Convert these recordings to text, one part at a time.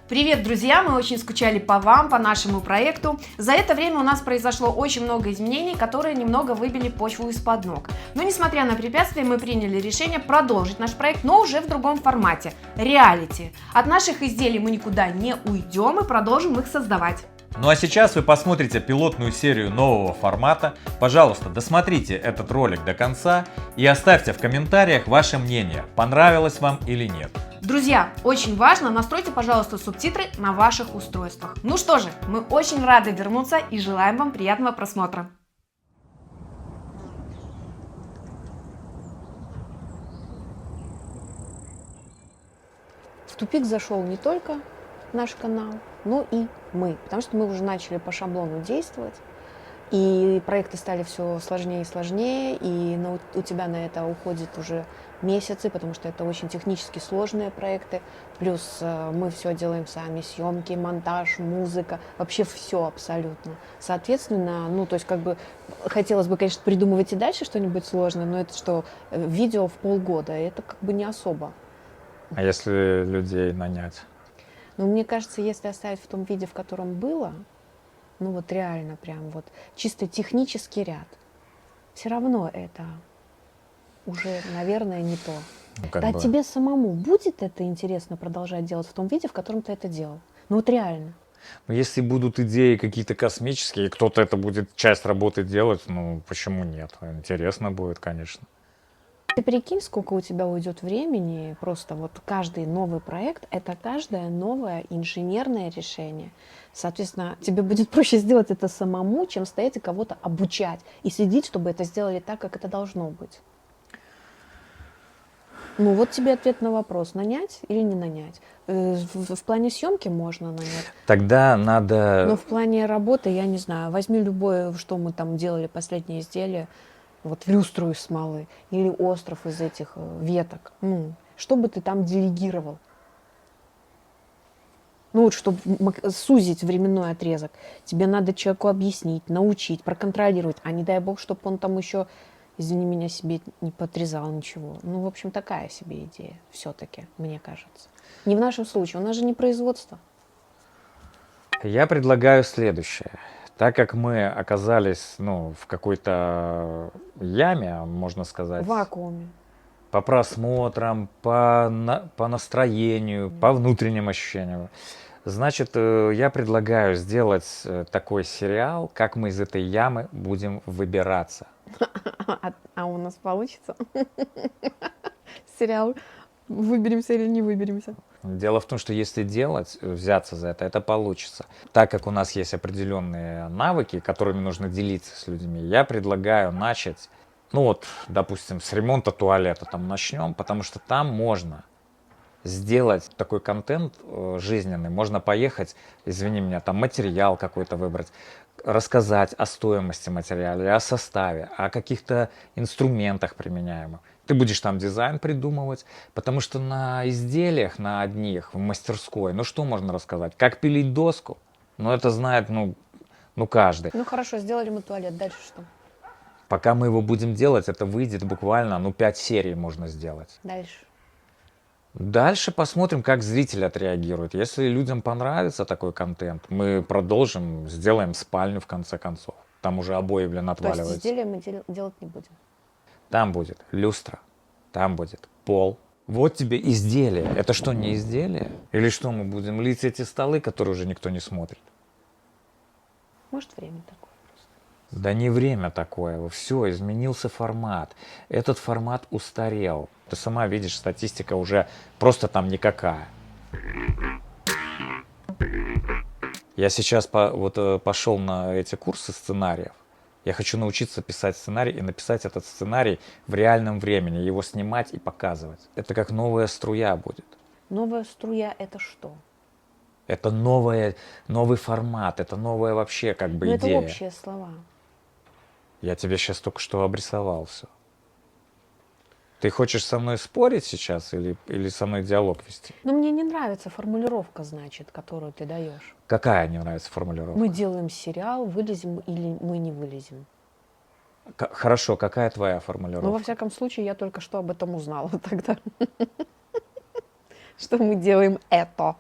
Привет, друзья! Мы очень скучали по вам, по нашему проекту. За это время у нас произошло очень много изменений, которые немного выбили почву из-под ног. Но несмотря на препятствия, мы приняли решение продолжить наш проект, но уже в другом формате – реалити. От наших изделий мы никуда не уйдем и продолжим их создавать. Ну а сейчас вы посмотрите пилотную серию нового формата. Пожалуйста, досмотрите этот ролик до конца и оставьте в комментариях ваше мнение, понравилось вам или нет. Друзья, очень важно, настройте, пожалуйста, субтитры на ваших устройствах. Ну что же, мы очень рады вернуться и желаем вам приятного просмотра. В тупик зашел не только наш канал, но и мы, потому что мы уже начали по шаблону действовать, и проекты стали все сложнее и сложнее, и у тебя на это уходит уже месяцы, потому что это очень технически сложные проекты, плюс мы все делаем сами, съемки, монтаж, музыка, вообще все абсолютно. Соответственно, ну, то есть как бы хотелось бы, конечно, придумывать и дальше что-нибудь сложное, но это что, видео в полгода, это как бы не особо. А если людей нанять? Но мне кажется, если оставить в том виде, в котором было, ну вот реально прям вот чисто технический ряд, все равно это уже, наверное, не то. Ну, А тебе самому будет это интересно продолжать делать в том виде, в котором ты это делал? Ну вот реально. Но если будут идеи какие-то космические, и кто-то это будет часть работы делать, ну почему нет? Интересно будет, конечно. Ты прикинь, сколько у тебя уйдет времени, просто вот каждый новый проект – это каждое новое инженерное решение. Соответственно, тебе будет проще сделать это самому, чем стоять и кого-то обучать и следить, чтобы это сделали так, как это должно быть. Ну вот тебе ответ на вопрос, нанять или не нанять. В плане съемки можно нанять. Тогда надо... Но в плане работы, я не знаю, возьми любое, что мы там делали, последнее изделие, вот люстру из смолы или остров из этих веток. Ну, что бы ты там делегировал? Ну вот, чтобы сузить временной отрезок, тебе надо человеку объяснить, научить, проконтролировать, а не дай бог, чтобы он там еще, извини меня, себе не подрезал ничего. Ну, в общем, такая себе идея все-таки, мне кажется. Не в нашем случае, у нас же не производство. Я предлагаю следующее. Так как мы оказались, ну, в какой-то яме, можно сказать. В вакууме. По просмотрам, по настроению, по внутренним ощущениям. Значит, я предлагаю сделать такой сериал, как мы из этой ямы будем выбираться. А у нас получится? Сериал «Выберемся или не выберемся». Дело в том, что если взяться за это получится. Так как у нас есть определенные навыки, которыми нужно делиться с людьми, я предлагаю начать, ну вот, допустим, с ремонта туалета там начнем, потому что там можно сделать такой контент жизненный, можно поехать, извини меня, там материал какой-то выбрать, рассказать о стоимости материала, о составе, о каких-то инструментах применяемых. Ты будешь там дизайн придумывать, потому что на изделиях, на одних, в мастерской, ну что можно рассказать? Как пилить доску? Ну это знает, ну каждый. Ну хорошо, сделали мы туалет, дальше что? Пока мы его будем делать, это выйдет буквально, 5 серий можно сделать. Дальше. Дальше посмотрим, как зритель отреагирует. Если людям понравится такой контент, мы продолжим, сделаем спальню в конце концов. Там уже обои, отваливаются. То есть изделия мы делать не будем? Там будет люстра, там будет пол. Вот тебе изделие. Это что, не изделие? Или что, мы будем лить эти столы, которые уже никто не смотрит? Может, время такое просто. Да не время такое. Все, изменился формат. Этот формат устарел. Ты сама видишь, статистика уже просто там никакая. Я сейчас пошел на эти курсы сценариев. Я хочу научиться писать сценарий и написать этот сценарий в реальном времени, его снимать и показывать. Это как новая струя будет. Новая струя – это что? Это новый формат, это новая вообще как бы идея. Это общие слова. Я тебе сейчас только что обрисовал все. Ты хочешь со мной спорить сейчас или со мной диалог вести? Но мне не нравится формулировка, значит, которую ты даешь. Какая не нравится формулировка? Мы делаем сериал, вылезем или мы не вылезем. Хорошо, какая твоя формулировка? Ну, во всяком случае, я только что об этом узнала тогда. Что мы делаем это.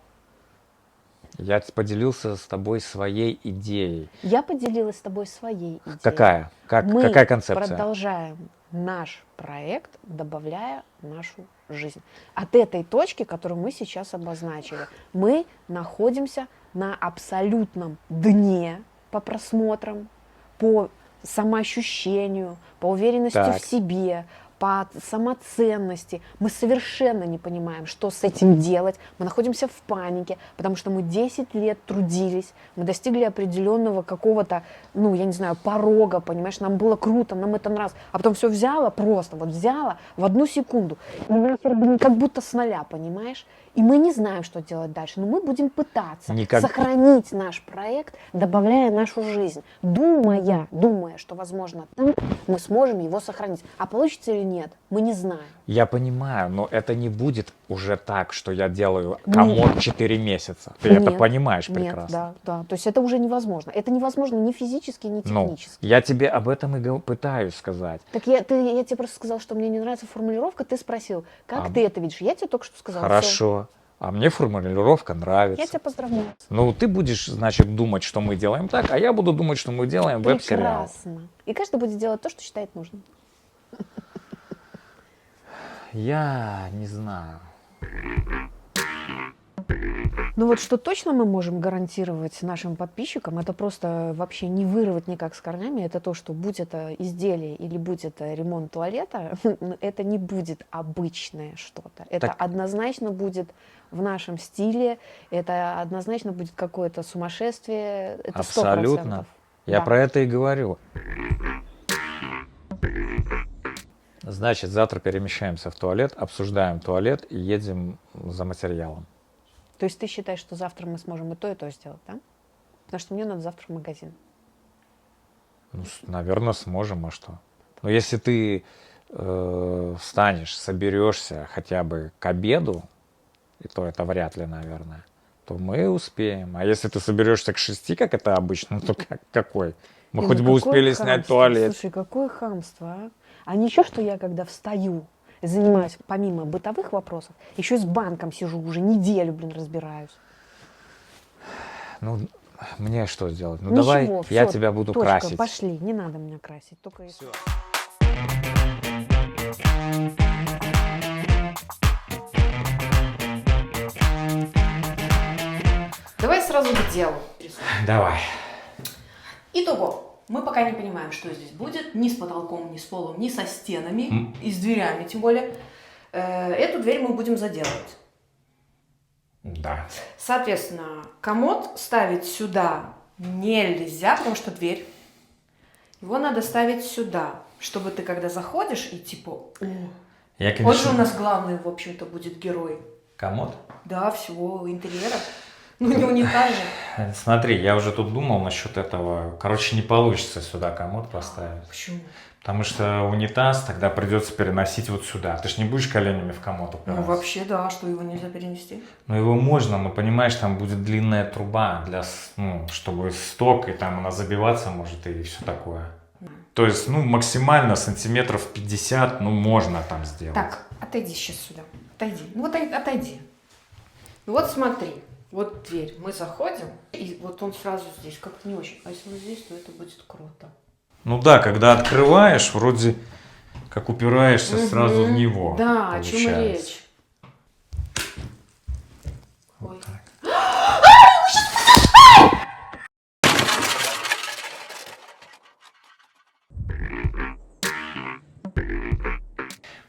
Я поделился с тобой своей идеей. Я поделилась с тобой своей идеей. Какая? Мы Какая концепция? продолжаем наш проект, добавляя нашу жизнь. От этой точки, которую мы сейчас обозначили, мы находимся на абсолютном дне по просмотрам, по самоощущению, по уверенности Так. в себе, по самоценности. Мы совершенно не понимаем, что с этим делать. Мы находимся в панике, потому что мы 10 лет трудились, мы достигли определенного какого-то, ну, я не знаю, порога, понимаешь, нам было круто, нам это нравилось. А потом все взяла просто, вот взяла в одну секунду. И нахер, блин, как будто с нуля, понимаешь? И мы не знаем, что делать дальше, но мы будем пытаться сохранить наш проект, добавляя нашу жизнь, думая, что, возможно, там мы сможем его сохранить. А получится или нет, мы не знаем. Я понимаю, но это не будет уже так, что я делаю комод 4 месяца. Ты это понимаешь прекрасно. Да. То есть это уже невозможно. Это невозможно ни физически, ни технически. Я тебе об этом и пытаюсь сказать. Так я тебе просто сказала, что мне не нравится формулировка, ты спросил, как ты это видишь? Я тебе только что сказала. Хорошо. А мне формулировка нравится. Я тебя поздравляю. Ну, ты будешь, значит, думать, что мы делаем так, а я буду думать, что мы делаем веб-сериал. Прекрасно. И каждый будет делать то, что считает нужным. Я не знаю. Ну вот что точно мы можем гарантировать нашим подписчикам, это просто вообще не вырвать никак с корнями, это то, что будь это изделие или будь это ремонт туалета, это не будет обычное что-то. Это однозначно будет в нашем стиле, это однозначно будет какое-то сумасшествие, это 100%. Абсолютно. Я про это и говорю. Значит, завтра перемещаемся в туалет, обсуждаем туалет и едем за материалом. То есть ты считаешь, что завтра мы сможем и то сделать, да? Потому что мне надо завтра в магазин. Ну, наверное, сможем, а что? Но если ты встанешь, соберешься хотя бы к обеду, и то это вряд ли, наверное, то мы успеем. А если ты соберешься к 6, как это обычно, то какой? Мы хоть бы успели снять туалет. Слушай, какое хамство, а? А ничего, что я, когда встаю, занимаюсь помимо бытовых вопросов, еще и с банком сижу, уже неделю, разбираюсь. Ну, мне что сделать? Ну, ничего, давай, я всё, тебя буду точка, красить. Пошли, не надо меня красить, только если... Давай сразу к делу. Давай. Итого. Мы пока не понимаем, что здесь будет. Ни с потолком, ни с полом, ни со стенами, и с дверями тем более. Эту дверь мы будем заделывать. Да. Соответственно, комод ставить сюда нельзя, потому что дверь. Его надо ставить сюда, чтобы ты, когда заходишь, и типа... Я, конечно... Вот же у нас главный, в общем-то, будет герой. Комод? Да, всего интерьера. Ну, не унитаз же. Смотри, я уже тут думал насчет этого. Короче, не получится сюда комод поставить. Почему? Потому что унитаз тогда придется переносить вот сюда. Ты ж не будешь коленями в комод упираться. Ну, вообще, да, что его нельзя перенести. Ну, его можно, но, понимаешь, там будет длинная труба, для, чтобы сток, и там она забиваться может, и все такое. То есть, максимально сантиметров 50, можно там сделать. Так, отойди сейчас сюда. Отойди. Ну, вот отойди. Ну, вот смотри. Вот дверь. Мы заходим, и вот он сразу здесь. Как-то не очень. А если вот здесь, то это будет круто. Ну да, когда открываешь, вроде как упираешься сразу в него. Да, получается. о чем речь? Вот Ой. так.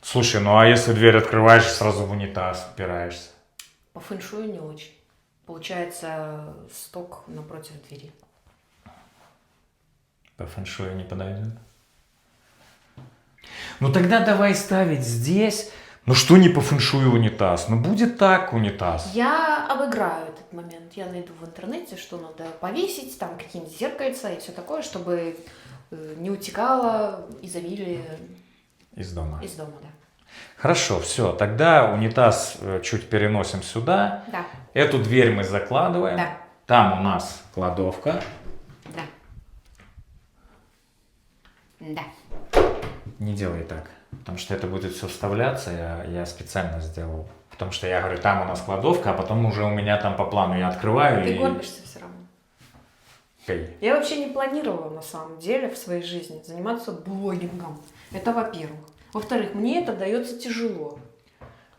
Слушай, ну а если дверь открываешь, сразу в унитаз упираешься? По фэншую не очень. Получается сток напротив двери. По фэншую не подойдет? Ну тогда давай ставить здесь. Ну что не по фэншую унитаз? Ну будет так унитаз. Я обыграю этот момент. Я найду в интернете, что надо повесить, там какие-нибудь зеркальца и все такое, чтобы не утекало изобилие из дома. Из дома, да. Хорошо, все. Тогда унитаз чуть переносим сюда. Да. Эту дверь мы закладываем. Да. Там у нас кладовка. Да. Да. Не делай так, потому что это будет все вставляться. Я специально сделал Потому что я говорю, там у нас кладовка, а потом уже у меня там по плану я открываю. Ты и... горбишься все равно. Окей. Я вообще не планировала на самом деле в своей жизни заниматься блогингом. Это во-первых. Во-вторых, мне это дается тяжело.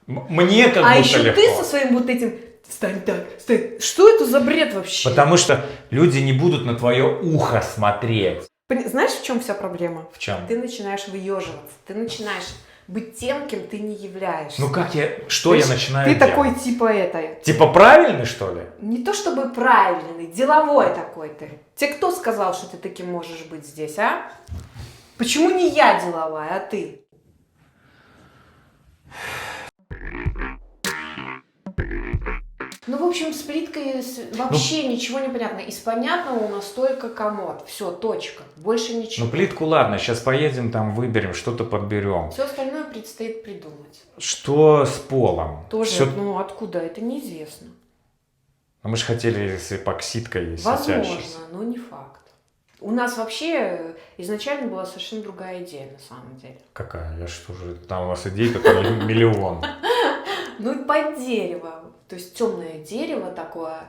Мне как А будто еще легко. ты со своим вот этим... Встань так, встань. Что это за бред вообще? Потому что люди не будут на твое ухо смотреть. Знаешь, в чем вся проблема? В чем? Ты начинаешь выеживаться. Ты начинаешь быть тем, кем ты не являешься. Ну как я... Что я начинаю Ты делать? такой типа это... Типа правильный, что ли? Не то чтобы правильный, деловой такой ты. Тебе кто сказал, что ты таким можешь быть здесь, а? Почему не я деловая, а ты? Ну, в общем, с плиткой вообще ничего не понятно. Из понятного у нас только комод. Все, точка. Больше ничего. Ну, плитку ладно, сейчас поедем там, выберем, что-то подберем. Все остальное предстоит придумать. Что с полом? Тоже, Всё- ну, откуда? Это неизвестно. Мы же хотели с эпоксидкой Возможно, светящейся. но не факт. У нас вообще изначально была совершенно другая идея, на самом деле. Какая? Я что же... Там у вас идей только миллион. Ну и под дерево. То есть темное дерево такое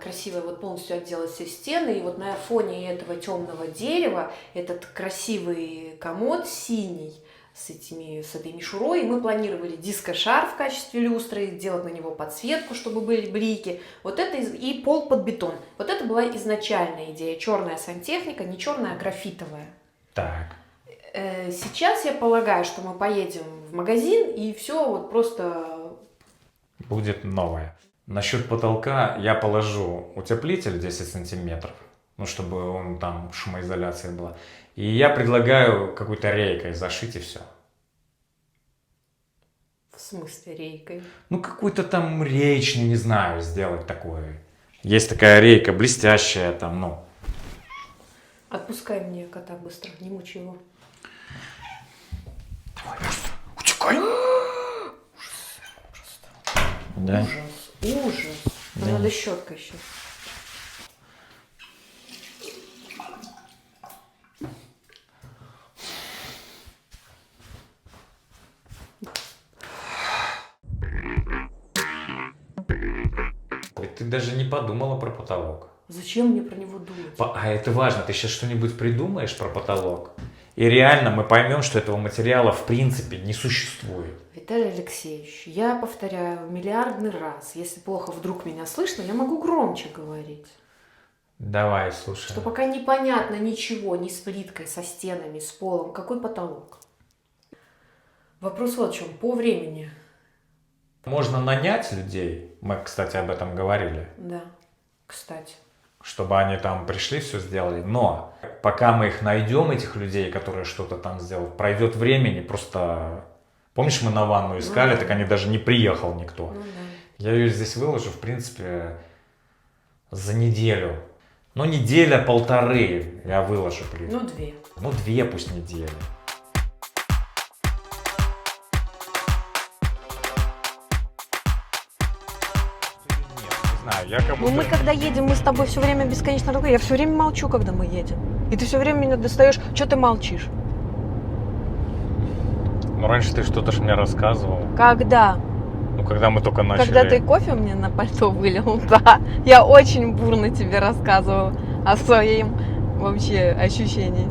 красивое, вот полностью отделать все стены. И вот на фоне этого темного дерева этот красивый комод синий с этой мишурой. И мы планировали диско-шар в качестве люстры, делать на него подсветку, чтобы были блики. Вот это и пол под бетон. Вот это была изначальная идея. Черная сантехника, не черная, а графитовая. Так. Сейчас я полагаю, что мы поедем в магазин и все вот просто... Будет новое. Насчет потолка я положу утеплитель 10 сантиметров, ну, чтобы он там шумоизоляция была. И я предлагаю какой-то рейкой зашить и все. В смысле рейкой? Ну, какой-то там речный, не знаю, сделать такое. Есть такая рейка блестящая там, ну. Отпускай мне кота быстро, не мучи его. Давай, быстро, утекай. Да? Ужас. Да. Надо щеткой еще. Ты даже не подумала про потолок. Зачем мне про него думать? А это важно, ты сейчас что-нибудь придумаешь про потолок? И реально мы поймем, что этого материала в принципе не существует. Виталий Алексеевич, я повторяю миллиардный раз. Если плохо вдруг меня слышно, я могу громче говорить. Давай, слушай. Что пока непонятно ничего, ни с плиткой, со стенами, с полом. Какой потолок? Вопрос вот в чем. По времени. Можно нанять людей, мы, кстати, об этом говорили, Да, кстати. чтобы они там пришли, все сделали. Но пока мы их найдем, этих людей, которые что-то там сделают, пройдет времени, просто... Помнишь, мы на ванну искали, так они даже не приехал никто. Ну да. Я ее здесь выложу, в принципе, за неделю. Ну, неделя-полторы я выложу. Ну, 2. Ну, 2 пусть недели. Не знаю, я как Ну будто... мы когда едем, мы с тобой все время бесконечно разговариваем. Я все время молчу, когда мы едем. И ты все время меня достаешь. Что ты молчишь? Ну, раньше ты что-то же мне рассказывал. Когда? Ну, когда мы только начали. Когда ты кофе мне на пальто вылил, да. Я очень бурно тебе рассказывала о своем вообще ощущении.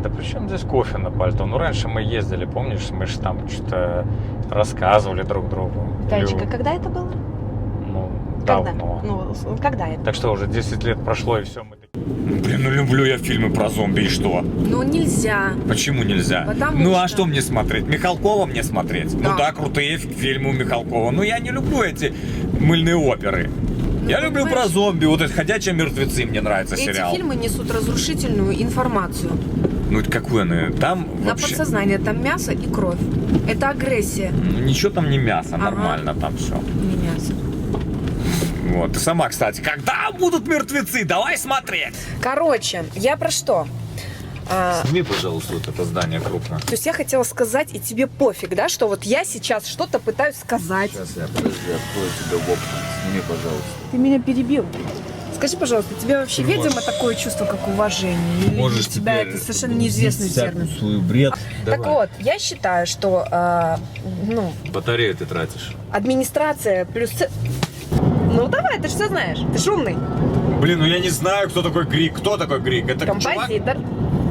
Да при чем здесь кофе на пальто? Ну, раньше мы ездили, помнишь, мы же там что-то рассказывали друг другу. Танечка, Или, когда это было? ну, Когда? давно. Ну, когда это? Так что, уже 10 лет прошло, и все, мы такие... Блин, ну люблю я фильмы про зомби, и что? Ну, нельзя. Почему нельзя? Потому ну, а что- что мне смотреть? Михалкова мне смотреть? Да. Ну да, крутые фильмы у Михалкова. Но я не люблю эти мыльные оперы. Я люблю про зомби, вот эти «Ходячие мертвецы» мне нравится сериал. несут разрушительную информацию Ну, это какую она? Там на вообще... подсознание. Там мясо и кровь. Это агрессия, Ну, ничего там не мясо, Ага. нормально там все. не мясо. Вот, ты сама, кстати, когда будут мертвецы? Давай смотреть! Короче, я про что? Сними, пожалуйста, вот это здание крупно. То есть я хотела сказать, и тебе пофиг, да, что вот я сейчас что-то пытаюсь сказать. Сейчас я, подожди, открою тебе в окна. Сними, пожалуйста. Ты меня перебил. Скажи, пожалуйста, тебе вообще видимо такое чувство, как уважение? Или Можешь для тебя теперь это совершенно неизвестный всякую термин? свою бред. Так вот, я считаю, что Батарею ты тратишь. администрация плюс... Ну давай, ты же все знаешь, ты ж умный. Блин, ну я не знаю, кто такой Грик. Кто такой Грик? Это чувак? Композитор,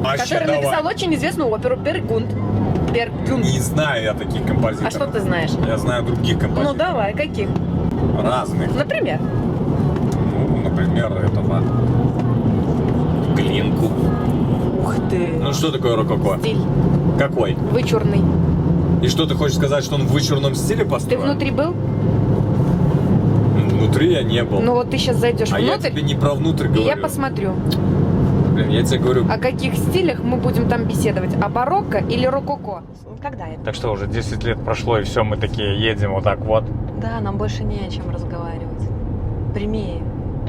Вообще, который давай. написал очень известную оперу Бергунд. Бергунд. Не знаю я таких композиторов. А что ты знаешь? Я знаю других композиторов. Ну давай, каких? Разных. Например? Ну, например, этого. Глинку. Ух ты. Ну что такое рококо? Стиль Какой? вычурный. И что ты хочешь сказать, что он в вычурном стиле Ты построен? внутри был? Внутри я не был. Ну вот ты сейчас зайдешь а я внутрь, тебе не про внутрь и говорю. я посмотрю, Блин, я тебе говорю, о каких стилях мы будем там беседовать. О барокко или рококо? Когда это? Так что уже 10 лет прошло, и все, мы такие едем вот так вот. Да, нам больше не о чем разговаривать. Прими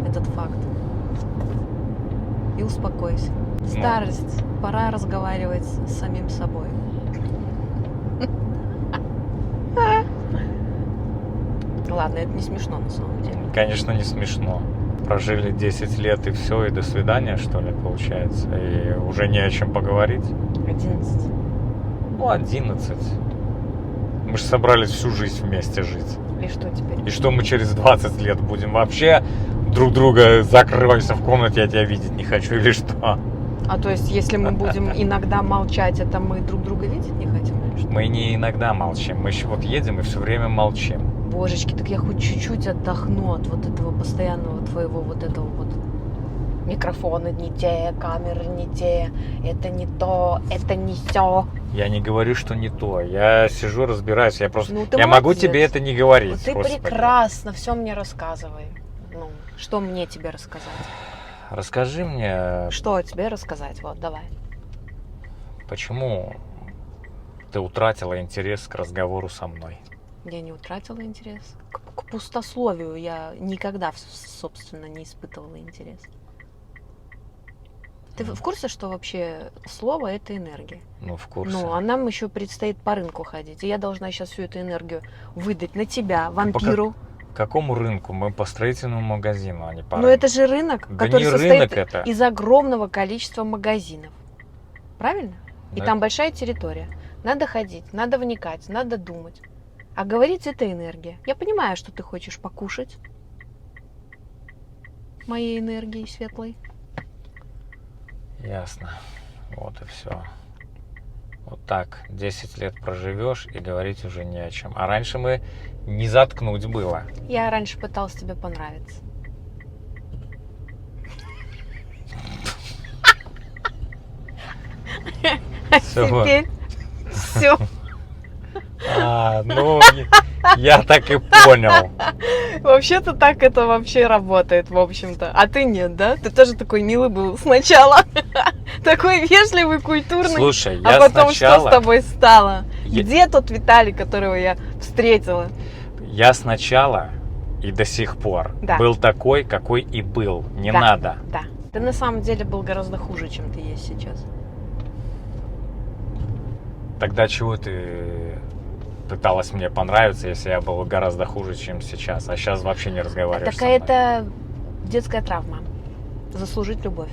этот факт. И успокойся. Старость. Пора разговаривать с самим собой. Ладно, это не смешно на самом деле. Конечно, не смешно. Прожили 10 лет и все, и до свидания, что ли, получается. И уже не о чем поговорить. 11. Ну, 11. Мы же собрались всю жизнь вместе жить. И что теперь? И что мы через 20 лет будем вообще друг друга закрывайся в комнате, я тебя видеть не хочу, или что? А то есть, если мы будем иногда молчать, это мы друг друга видеть не хотим? Или что? Мы не иногда молчим, мы еще вот едем и все время молчим. Божечки, так я хоть чуть-чуть отдохну от вот этого постоянного твоего вот этого вот. Микрофоны не те, камеры не те, это не то, это не сё. Я не говорю, что не то. Я сижу, разбираюсь. Я просто. Ну, ты я могу молодец. тебе это не говорить. Ты господи. прекрасно, все мне рассказывай. Ну, что мне тебе рассказать? Расскажи мне, Что тебе рассказать? Вот, давай. почему ты утратила интерес к разговору со мной? Я не утратила интерес. К пустословию я никогда, собственно, не испытывала интерес. Ты в курсе, что вообще слово — это энергия? Ну, в курсе. Ну, а нам еще предстоит по рынку ходить. И я должна сейчас всю эту энергию выдать на тебя, вампиру. К какому рынку? Мы по строительному магазину, а не по Но рынку. это же рынок, Да который не состоит рынок это. из огромного количества магазинов. Правильно? И Да. там большая территория. Надо ходить, надо вникать, надо думать. А говорить — это энергия. Я понимаю, что ты хочешь покушать моей энергией светлой. Ясно. Вот и все. Вот так 10 лет проживешь и говорить уже не о чем. А раньше мы не заткнуть было. Я раньше пыталась тебе понравиться. А Всё, вот. теперь все. Ну, я так и понял. Вообще-то так это вообще работает, в общем-то. А ты нет, да? Ты тоже такой милый был сначала. Такой вежливый, культурный. Слушай, А я потом сначала... что с тобой стало? Я- Где тот Виталий, которого я встретила? Я сначала и до сих пор Да. был такой, какой и был. Не Да. надо. Да. Ты на самом деле был гораздо хуже, чем ты есть сейчас. Тогда чего ты пыталась мне понравиться, если я был гораздо хуже, чем сейчас? А сейчас вообще не разговариваешь со мной. Это детская травма. Заслужить любовь.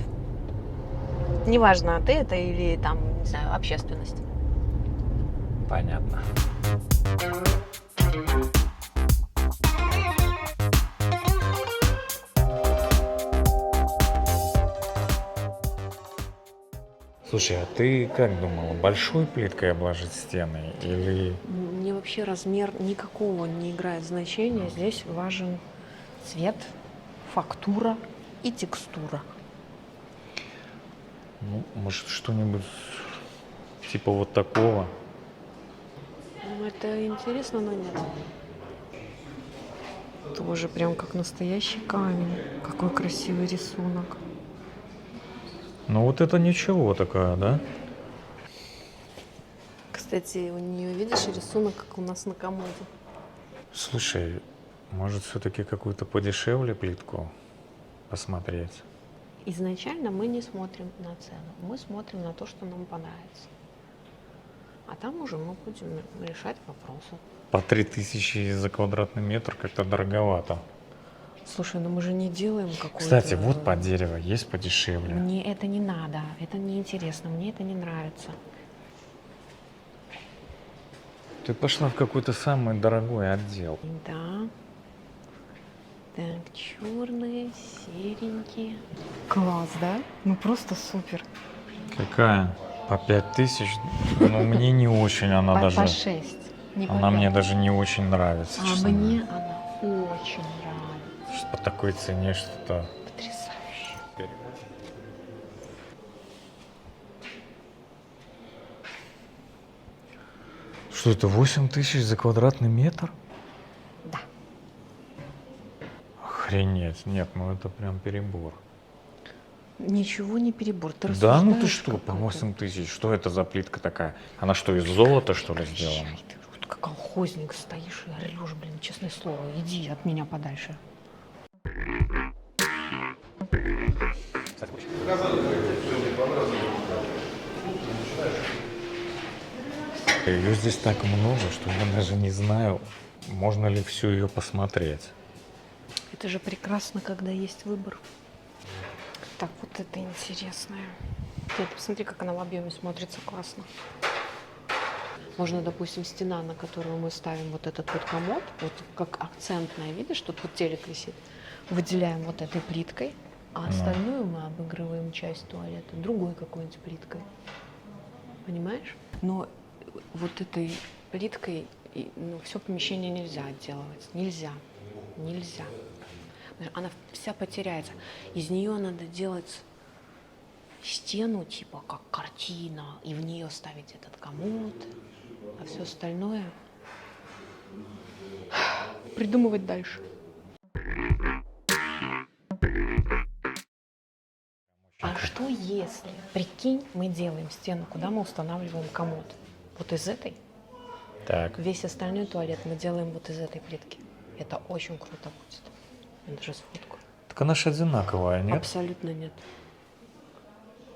Неважно, ты это или там, не знаю, общественность. Понятно. Слушай, а ты как думала, большой плиткой обложить стены или... Мне вообще размер никакого не играет значения. Здесь важен цвет, фактура и текстура. Ну, может, что-нибудь типа вот такого? Ну, это интересно, но нет. Тоже прям как настоящий камень. Какой красивый рисунок. Ну, вот это ничего такая, да? Кстати, у нее, видишь, рисунок, как у нас на комоде. Слушай, может, все-таки какую-то подешевле плитку посмотреть? Изначально мы не смотрим на цену, мы смотрим на то, что нам понравится. А там уже мы будем решать вопросы. По 3000 за квадратный метр как-то дороговато. Слушай, ну мы же не делаем какой-то... Кстати, вот под дерево есть подешевле. Мне это не надо, это неинтересно, мне это не нравится. Ты пошла в какой-то самый дорогой отдел. Да. Так, черные, серенькие. Класс, да? Ну просто супер. Какая? По 5000? Ну, мне не очень она По даже... 6. Не по Она мне 5. даже не очень нравится, А честно мне говоря. она очень нравится. Что по такой цене что-то... Потрясающе. Что это, 8000 за квадратный метр? Да. Охренеть. Нет, ну это прям перебор. Ничего не перебор. Ты Да, ну ты рассуждаешь что, как по это. 8000? Что это за плитка такая? Она что, из золота, что ли, сделана? Прекращай, ты вот как колхозник стоишь и орешь, блин, честное слово. Иди от меня подальше. Ее здесь так много, что я даже не знаю, можно ли всю ее посмотреть. Это же прекрасно, когда есть выбор. Так, вот это интересное. Нет, посмотри, как она в объеме смотрится классно. Можно, допустим, стена, на которую мы ставим вот этот вот комод, вот как акцентная, видишь, тут вот телек висит, выделяем вот этой плиткой, а остальную мы обыгрываем часть туалета другой какой-нибудь плиткой. Понимаешь? Но вот этой плиткой все помещение нельзя отделывать. Нельзя. Нельзя. Она вся потеряется. Из нее надо делать стену, типа как картина, и в нее ставить этот комод, а все остальное придумывать дальше. А что если, прикинь, мы делаем стену, куда мы устанавливаем комод? Вот из этой. Так. Весь остальной туалет мы делаем вот из этой плитки. Это очень круто будет. Я даже сфоткаю. Так она же одинаковая, нет? Абсолютно нет.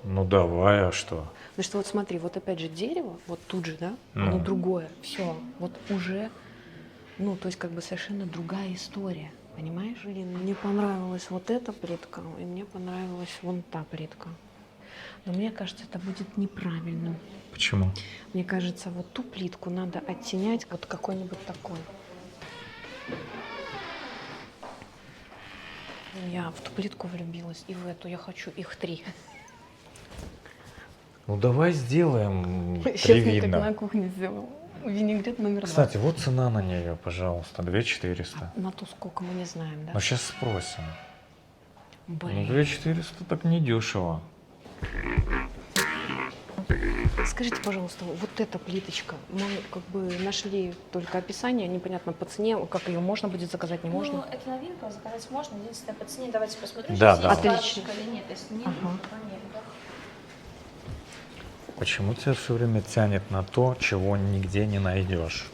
Ну давай, а что? Потому что вот смотри, вот опять же дерево, вот тут же, да, Ну. оно другое. Все, вот уже, ну, то есть как бы совершенно другая история. Понимаешь? Блин, мне понравилась вот эта плитка, и мне понравилась вон та плитка. Но мне кажется, это будет неправильным. Почему? Мне кажется, вот ту плитку надо оттенять вот какой-нибудь такой. Я в ту плитку влюбилась, и в эту. Я хочу их 3. Ну давай сделаем Сейчас мы как привидно. на кухне сделаем. Винегрет номер 2. Кстати, вот цена на нее, пожалуйста, 2400. На ту сколько мы не знаем, да? Но сейчас спросим. Ну, Блин. 2400 так недешево. Скажите, пожалуйста, вот эта плиточка, мы как бы нашли только описание, непонятно по цене, как ее можно будет заказать, не можно? Ну, это новинка, заказать можно. Единственное, по цене давайте посмотрим, Да, сейчас да. есть Отлично. карточка или нет. Если нет, Ага. то нет. Почему тебя все время тянет на то, чего нигде не найдешь?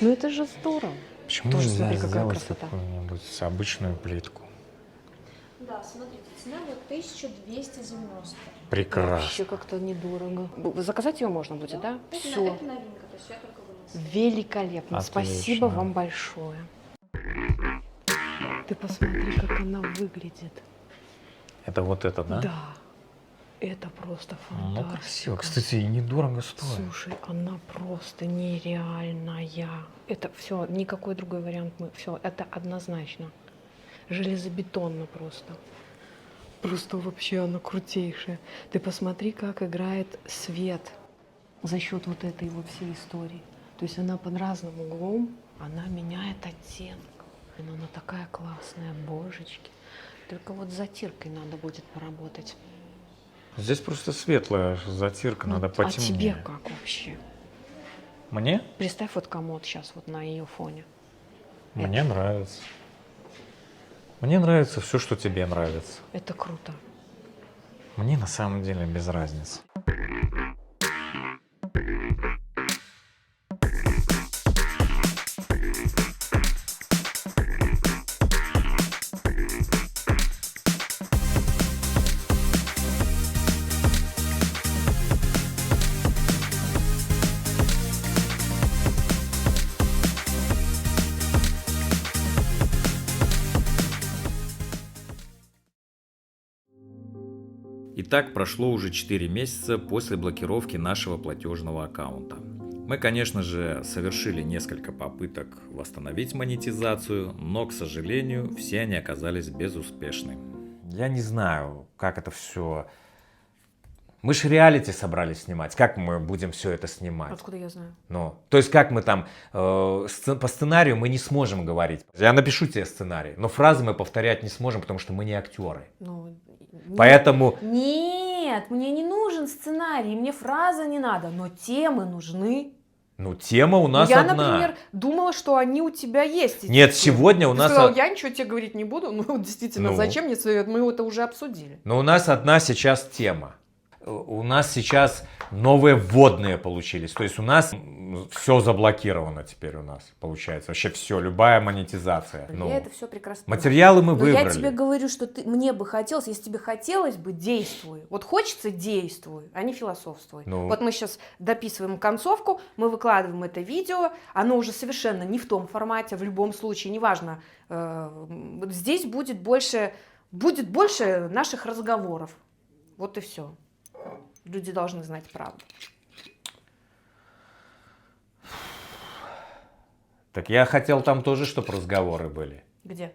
Ну это же здорово. Почему Тоже нельзя смотри, какая сделать красота. какую-нибудь обычную плитку? Да, смотрите, цена будет 1290. Прекрасно. Вообще как-то недорого. Заказать ее можно будет, да? Это, Все. это новинка, то есть я только вынесла. Великолепно. Отлично. Спасибо вам большое. Ты посмотри, как она выглядит. Это вот это, да? Да. Это просто фантастика. Ну, красиво. Кстати, и недорого стоит. Слушай, она просто нереальная. Это все, никакой другой вариант. Все, это однозначно. Железобетонно просто. Просто вообще она крутейшая. Ты посмотри, как играет свет за счет вот этой вот всей истории. То есть она под разным углом, она меняет оттенок. Она такая классная, божечки. Только вот с затиркой надо будет поработать. Здесь просто светлая затирка, надо А потемнее. тебе как вообще? Мне? Представь вот комод сейчас вот на ее фоне. Мне нравится. Мне нравится все, что тебе нравится. Это круто. Мне на самом деле без разницы. Итак, прошло уже 4 месяца после блокировки нашего платежного аккаунта. Мы, конечно же, совершили несколько попыток восстановить монетизацию, но, к сожалению, все они оказались безуспешны. Я не знаю, как это все... Мы же реалити собрались снимать. Как мы будем все это снимать? Откуда я знаю? Ну, то есть как мы там по сценарию мы не сможем говорить. Я напишу тебе сценарий, но фразы мы повторять не сможем, потому что мы не актеры. Ну, Поэтому... Нет, мне не нужен сценарий, мне фразы не надо, но темы нужны. Ну, тема у нас я, одна. например, думала, что они у тебя есть. Нет, сегодня у Ты нас... сказал, я ничего тебе говорить не буду. Ну, действительно, Ну. зачем мне совет? Мы это уже обсудили. Но у нас одна сейчас тема. У нас сейчас новые вводные получились. То есть у нас все заблокировано теперь у нас, получается. Вообще все, любая монетизация. Ну, Я это все прекрасно материалы мы Но выбрали. я тебе говорю, что мне бы хотелось, если тебе хотелось бы, действуй. Вот хочется, действуй, а не философствуй. Ну. Вот мы сейчас дописываем концовку, мы выкладываем это видео, оно уже совершенно не в том формате, в любом случае, неважно. Здесь будет больше наших разговоров. Вот и все. Люди должны знать правду. Так я хотел там тоже, чтобы разговоры были. Где?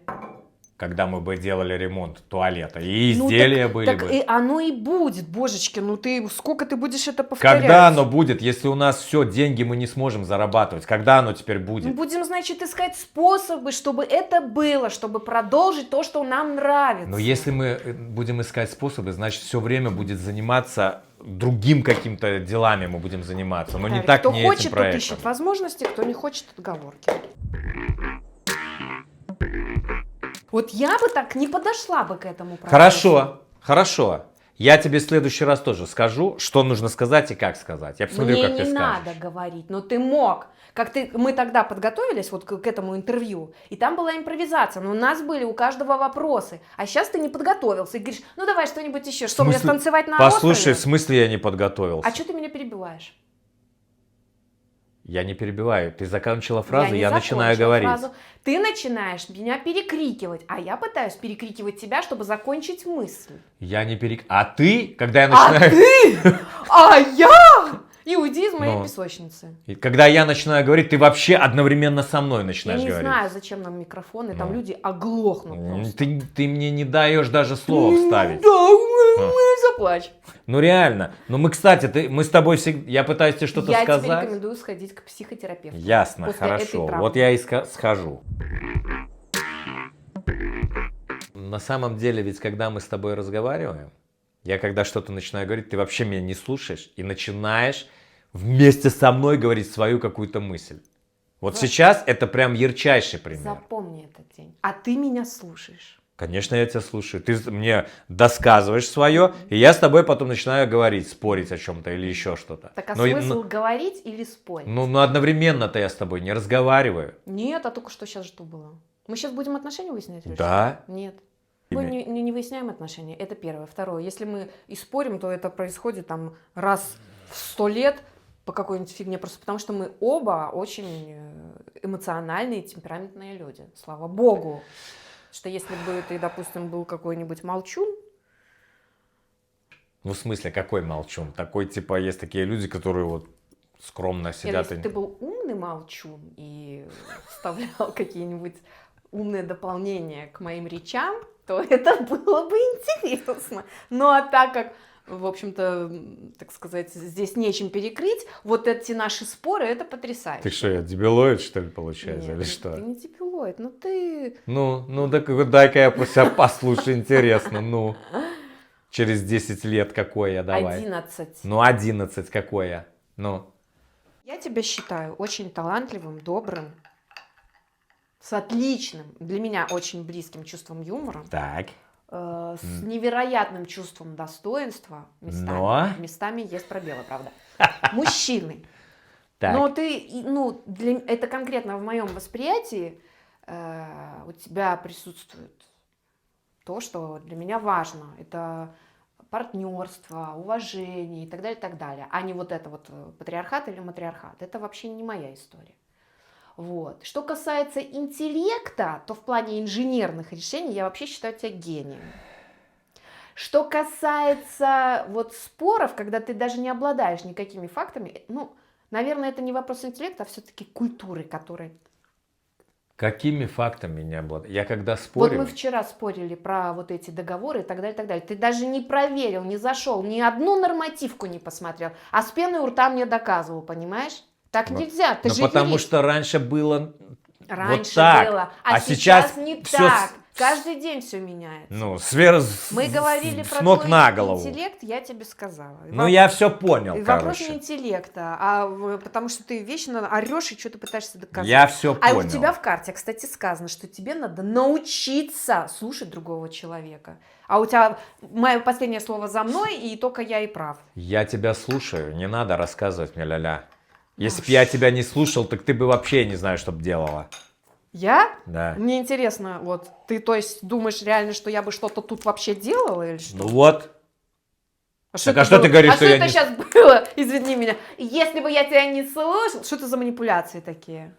Когда мы бы делали ремонт туалета. И Ну, изделия были так бы. и оно и будет, божечки, ну ты сколько ты будешь это повторять? Когда оно будет, если у нас все, деньги мы не сможем зарабатывать? Когда оно теперь Мы будет? будем, значит, искать способы, чтобы это было, чтобы продолжить то, что нам нравится. Но если мы будем искать способы, значит, все время будет заниматься другим каким-то делами мы будем заниматься. Но не Виталий, так, кто не хочет, этим тот проектом. ищет возможности, кто не хочет, отговорки. Вот я бы так не подошла бы к этому процессу. Хорошо, хорошо. Я тебе в следующий раз тоже скажу, что нужно сказать и как сказать. Я посмотрю, Мне как ты не скажешь. надо говорить, но ты мог. Мы тогда подготовились вот к этому интервью, и там была импровизация, но у нас были у каждого вопросы. А сейчас ты не подготовился и говоришь, ну давай что-нибудь еще. Что, мне станцевать на Послушай, острове? в смысле я не подготовился? А что ты меня перебиваешь? Я не перебиваю. Ты закончила фразу, не я начинаю закончила говорить. фразу. Ты начинаешь меня перекрикивать, а я пытаюсь перекрикивать тебя, чтобы закончить мысль. Я не А ты, когда я начинаю... А я? И уйди из моей Ну. песочницы. И когда я начинаю говорить, ты вообще одновременно со мной Я начинаешь не говорить. знаю, зачем нам микрофоны, там Ну. люди оглохнут просто. Ты мне не даешь даже слова вставить. Да, заплачь. Ну реально. Ну мы, кстати, мы с тобой всегда... Я пытаюсь тебе что-то Я тебе сказать. рекомендую сходить к психотерапевту. Ясно, После этой хорошо. травмы. Вот я и схожу. На самом деле, ведь когда мы с тобой разговариваем, я когда что-то начинаю говорить, ты вообще меня не слушаешь и начинаешь вместе со мной говорить свою какую-то мысль. Вот сейчас это прям ярчайший пример. Запомни этот день. А ты меня слушаешь. Конечно, я тебя слушаю. Ты мне досказываешь свое, и я с тобой потом начинаю говорить, спорить о чем-то или еще что-то. Так а Но и- смысл говорить или спорить? Ну, одновременно-то я с тобой не разговариваю. Нет, а только что сейчас что было? Мы сейчас будем отношения выяснять? или Да. что? Нет. Мы не выясняем отношения, это первое. Второе, если мы и спорим, то это происходит там раз в 100 лет по какой-нибудь фигне, просто потому что мы оба очень эмоциональные, темпераментные люди. Слава богу. Что если бы ты, допустим, был какой-нибудь молчун, Ну, в смысле, какой молчун? Такой, типа, есть такие люди, которые вот скромно или сидят. если и- ты был умный молчун и вставлял какие-нибудь умные дополнения к моим речам, то это было бы интересно. Ну а так как, в общем-то, так сказать, здесь нечем перекрыть, вот эти наши споры, это потрясающе. Ты что, я дебилоид, что ли, получается, Нет, или ты что? не дебилоид, ну ты... Ну, так дай-ка я себя послушаю, интересно, ну. Через 10 лет какой я, давай. 11. Ну, 11 какой я, ну. Я тебя считаю очень талантливым, добрым, с отличным, для меня очень близким чувством юмора, Так. с невероятным чувством достоинства местами. Но? Местами есть пробелы, правда. Мужчины. Так. Но ты, ну, это конкретно в моем восприятии у тебя присутствует то, что для меня важно. Это партнерство, уважение и так далее, а не вот это вот патриархат или матриархат. Это вообще не моя история. Вот. Что касается интеллекта, то в плане инженерных решений я вообще считаю тебя гением. Что касается вот споров, когда ты даже не обладаешь никакими фактами, ну, наверное, это не вопрос интеллекта, а все-таки культуры, которой... Какими фактами не обладаю? Я когда Вот спорю... мы вчера спорили про вот эти договоры и так далее, так далее. Ты даже не проверил, не зашел, ни одну нормативку не посмотрел, а с пеной у рта мне доказывал, понимаешь? Так Вот. нельзя, ты Ну, же потому юрист. что раньше было Раньше вот так, было, а сейчас не всё так. Каждый день все меняется. Ну, Мы говорили с про ног твой на голову. интеллект, я тебе сказала. И Ну, я все понял, и вопрос не короче. интеллекта, потому что ты вечно орешь и что-то пытаешься доказать. Я все А понял. у тебя в карте, кстати, сказано, что тебе надо научиться слушать другого человека. А у тебя мое последнее слово за мной, и только я и прав. Я тебя слушаю, не надо рассказывать мне ля-ля. Если бы я тебя не слушал, так ты бы вообще не знаю, что бы делала. Я? Да. Мне интересно, вот, ты, то есть, думаешь реально, что я бы что-то тут вообще делала или что? Ну вот. А Так, это а что было? ты говоришь, а что что я это не- сейчас было? Извини меня. Если бы я тебя не слушал... Что это за манипуляции такие?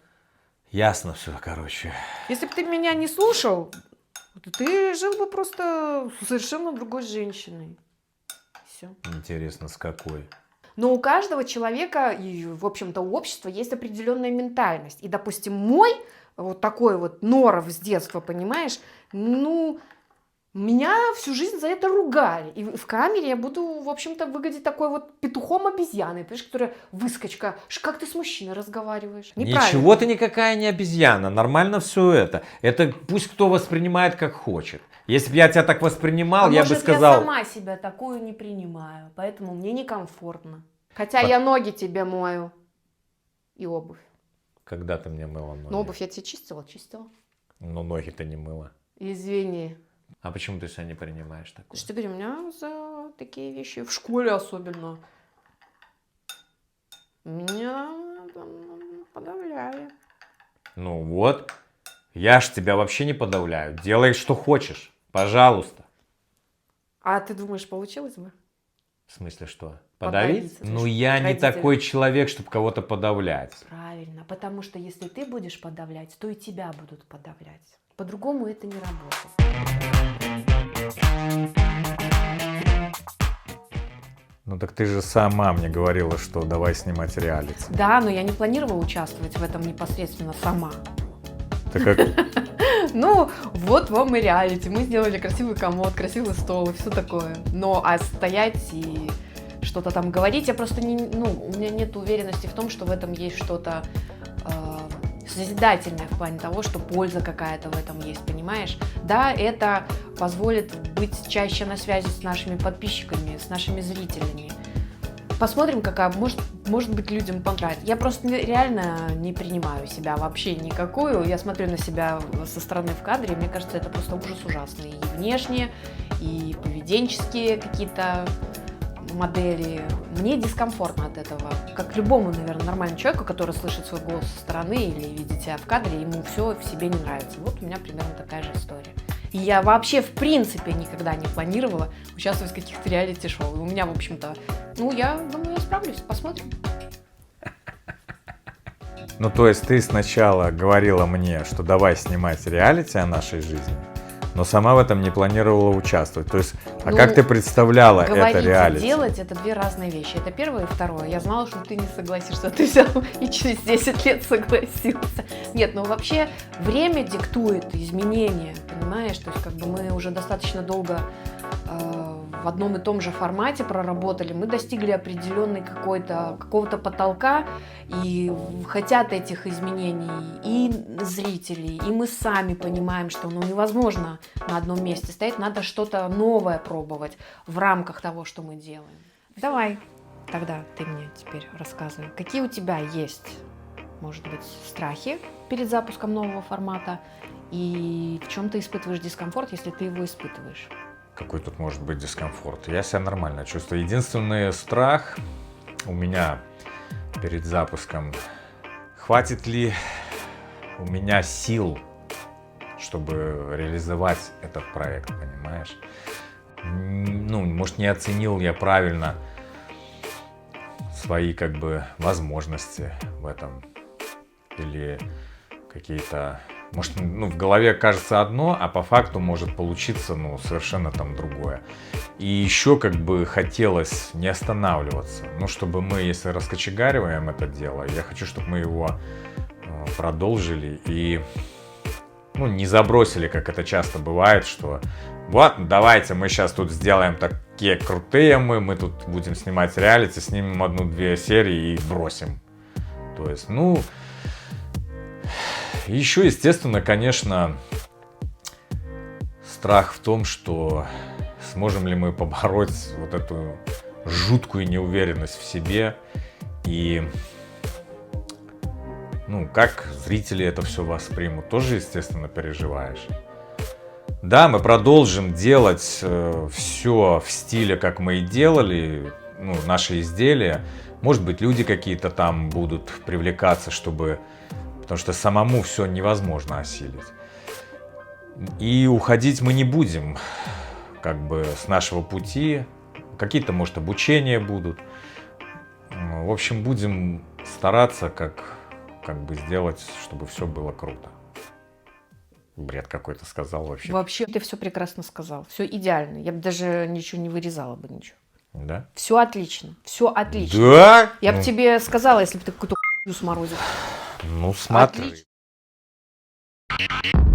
Ясно все, короче. Если бы ты меня не слушал, то ты жил бы просто совершенно другой женщиной. Все. Интересно, с какой? Но у каждого человека, и, в общем-то, у общества есть определенная ментальность. И, допустим, мой вот такой вот норов с детства, понимаешь, ну, меня всю жизнь за это ругали. И в камере я буду, в общем-то, выглядеть такой вот петухом-обезьяной, понимаешь, которая выскочка. Как ты с мужчиной разговариваешь? Ничего ты никакая не обезьяна, нормально все это. Это пусть кто воспринимает как хочет. Если бы я тебя так воспринимал, А я может, бы сказал... я сама себя такую не принимаю, поэтому мне некомфортно. Хотя я ноги тебе мою и обувь. Когда ты мне мыла ноги? Но обувь я тебе чистила. Ну, ноги-то не мыла. Извини. А почему ты себя не принимаешь такое? Что говорю, у меня за такие вещи, в школе особенно, меня там подавляли. Ну вот, я ж тебя вообще не подавляю. Делай, что хочешь. Пожалуйста. А ты думаешь, получилось бы? В смысле, что? Подавить, Подавить? Ну, слушай, я не родители. такой человек, чтобы кого-то подавлять. Правильно, потому что если ты будешь подавлять, то и тебя будут подавлять. По-другому это не работает. Ну так ты же сама мне говорила, что давай снимать реалити. Да, но я не планировала участвовать в этом непосредственно сама. Ты как... Ну, вот вам и реалити. Мы сделали красивый комод, красивый стол и все такое. Но а стоять и что-то там говорить, я просто не... Ну, у меня нет уверенности в том, что в этом есть что-то созидательное в плане того, что польза какая-то в этом есть, понимаешь? Да, это позволит быть чаще на связи с нашими подписчиками, с нашими зрителями. Посмотрим, какая, может быть, людям понравится. Я просто реально не принимаю себя вообще никакую. Я смотрю на себя со стороны в кадре, и мне кажется, это просто ужас ужасный. И внешне, и поведенческие какие-то модели. Мне дискомфортно от этого. Как любому, наверное, нормальному человеку, который слышит свой голос со стороны или видит себя в кадре, ему все в себе не нравится. Вот у меня примерно такая же история. И я вообще, в принципе, никогда не планировала участвовать в каких-то реалити-шоу. И у меня, в общем-то, ну, я думаю, я справлюсь. Посмотрим. Ну, то есть ты сначала говорила мне, что давай снимать реалити о нашей жизни, но сама в этом не планировала участвовать. То есть, а Ну, как ты представляла это Говорить и реалити? делать – это две разные вещи. Это первое и второе. Я знала, что ты не согласишься. Ты взял и через 10 лет согласился. Нет, ну вообще время диктует изменения, понимаешь? То есть как бы мы уже достаточно долго в одном и том же формате проработали. Мы достигли определенной какого-то потолка, и хотят этих изменений и зрители, и мы сами понимаем, что ну, невозможно на одном месте стоять, надо что-то новое пробовать в рамках того, что мы делаем. Давай, тогда ты мне теперь рассказывай, какие у тебя есть, может быть, страхи перед запуском нового формата, и в чем ты испытываешь дискомфорт, если ты его испытываешь? Какой тут может быть дискомфорт? Я себя нормально чувствую. Единственный страх у меня перед запуском: хватит ли у меня сил, чтобы реализовать этот проект, понимаешь? Ну, может, не оценил я правильно свои как бы возможности в этом, или какие-то Может, ну, в голове кажется одно, а по факту может получиться, ну, совершенно там другое. И еще как бы хотелось не останавливаться. Ну, чтобы мы, если раскочегариваем это дело, я хочу, чтобы мы его продолжили и, ну, не забросили, как это часто бывает, что вот, давайте мы сейчас тут сделаем такие крутые мы тут будем снимать реалити, снимем 1-2 серии и бросим. То есть, ну... Еще, естественно, конечно, страх в том, что сможем ли мы побороть вот эту жуткую неуверенность в себе и, ну, как зрители это все воспримут, тоже, естественно, переживаешь. Да, мы продолжим делать все в стиле, как мы и делали, ну, наши изделия. Может быть, люди какие-то там будут привлекаться, чтобы... Потому что самому все невозможно осилить. И уходить мы не будем, как бы, с нашего пути. Какие-то, может, обучения будут. В общем, будем стараться, как бы сделать, чтобы все было круто. Бред какой-то сказал вообще. Вообще ты все прекрасно сказал. Все идеально. Я бы даже ничего не вырезала бы, ничего. Да? Все отлично. Все отлично. Да? Я бы Ну, тебе сказала, если бы ты какую-то хуйню сморозил. ну, смотри. Отлично.